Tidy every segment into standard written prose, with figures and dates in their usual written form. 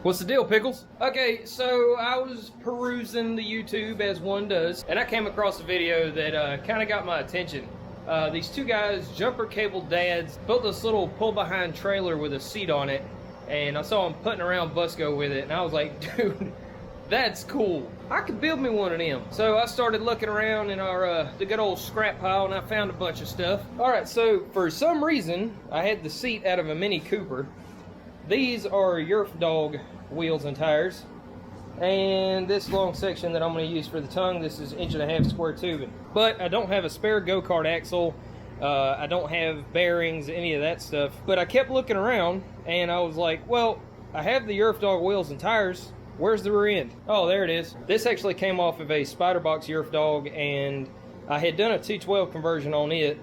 What's the deal, Pickles? Okay, so I was perusing the YouTube as one does, and I came across a video that kind of got my attention. These two guys, jumpercabledadz, built this little pull-behind trailer with a seat on it, and I saw them putting around Busco with it, and I was like, dude, that's cool. I could build me one of them. So I started looking around in our the good old scrap pile, and I found a bunch of stuff. All right, so for some reason, I had the seat out of a Mini Cooper. These are yerf dog wheels and tires, and this long section that I'm going to use for the tongue, this is 1.5 inch square tubing. But I don't have a spare go-kart axle. I don't have bearings, any of that stuff. But I kept looking around, and I was like, well, I have the yerf dog wheels and tires. Where's the rear end? Oh, there it is. This actually came off of a spider box yerf dog, and I had done a 212 conversion on it.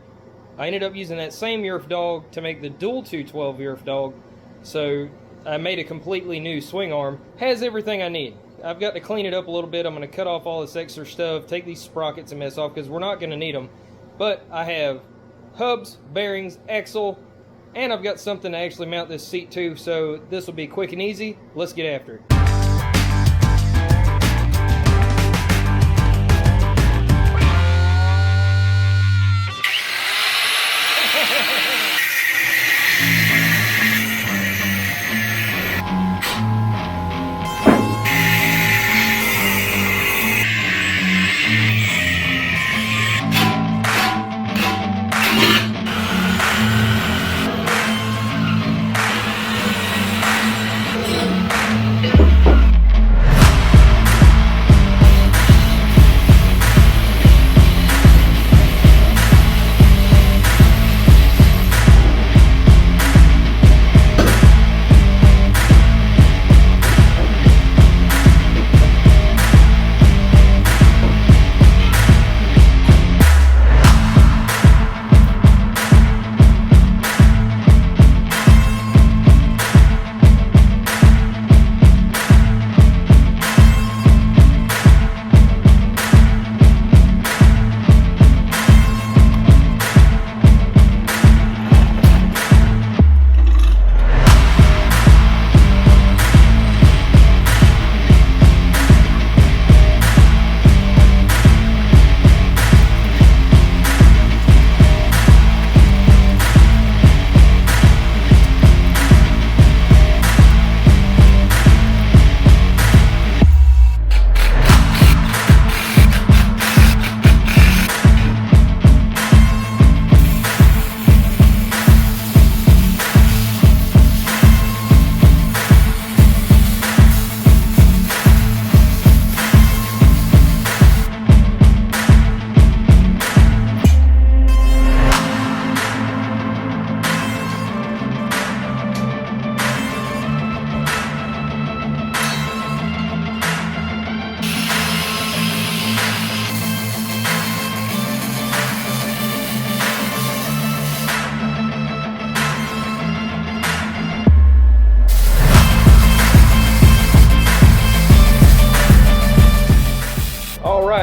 I ended up using that same yerf dog to make the dual 212 yerf dog. So I made a completely new swing arm. Has everything I need. I've got to clean it up a little bit. I'm going to cut off all this extra stuff, take these sprockets and mess off because we're not going to need them. But I have hubs, bearings, axle, and I've got something to actually mount this seat to, so this will be quick and easy. Let's get after it.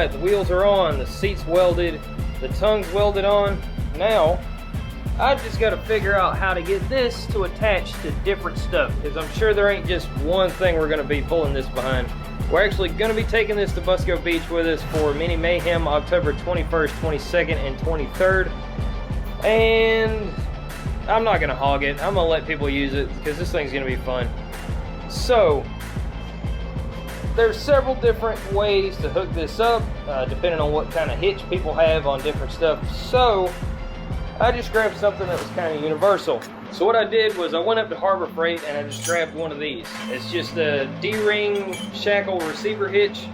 The wheels are on, the seat's welded, the tongue's welded on. Now, I just got to figure out how to get this to attach to different stuff, because I'm sure there ain't just one thing we're going to be pulling this behind. We're actually going to be taking this to Busco Beach with us for Mini Mayhem October 21st, 22nd, and 23rd. And I'm not going to hog it. I'm going to let people use it because this thing's going to be fun. So, there's several different ways to hook this up, depending on what kind of hitch people have on different stuff. So, I just grabbed something that was kind of universal. So what I did was I went up to Harbor Freight and I just grabbed one of these. It's just a D-ring shackle receiver hitch.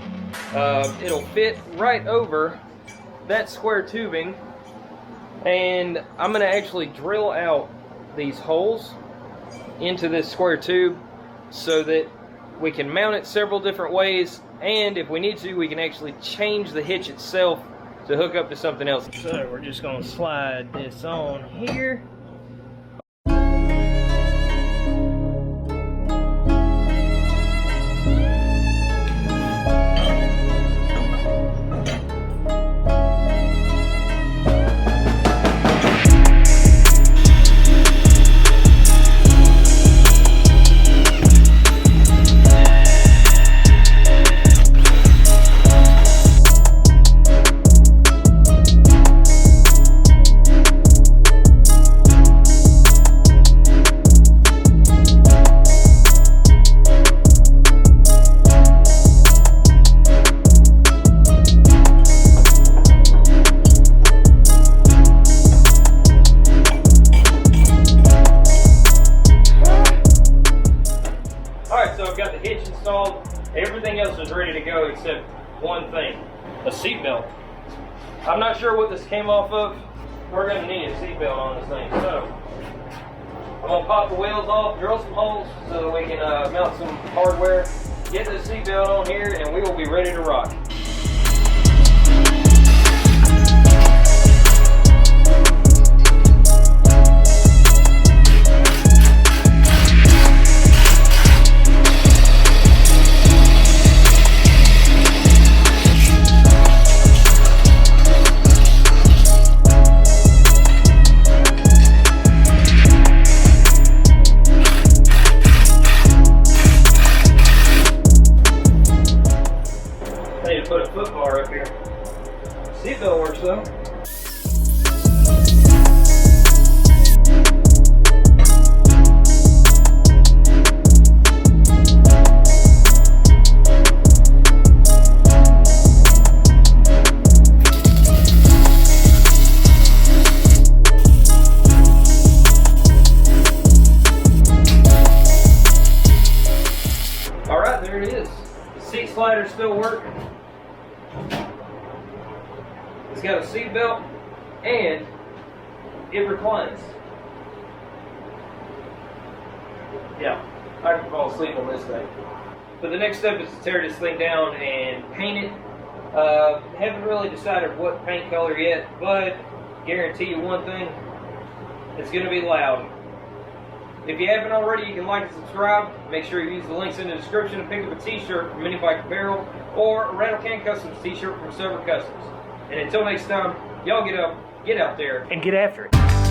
It'll fit right over that square tubing, and I'm going to actually drill out these holes into this square tube so that we can mount it several different ways, and if we need to, we can actually change the hitch itself to hook up to something else. So we're just going to slide this on here. so I've got the hitch installed. Everything else is ready to go except one thing, a seat belt. I'm not sure what this came off of. We're gonna need a seat belt on this thing. So I'm gonna pop the wheels off, drill some holes so that we can mount some hardware, get the seat belt on here, and we will be ready to rock. Put a foot bar up here. Seatbelt works though. All right, there it is. The seat slider's still working. It's got a seat belt and it reclines. Yeah, I can fall asleep on this thing. But the next step is to tear this thing down and paint it. Haven't really decided what paint color yet, but guarantee you one thing, it's going to be loud. If you haven't already, you can like and subscribe. Make sure you use the links in the description and pick up a t-shirt from MiniBike Apparel or a Rattle Can Customs t-shirt from Silver Customs. And until next time, y'all get out there and get after it.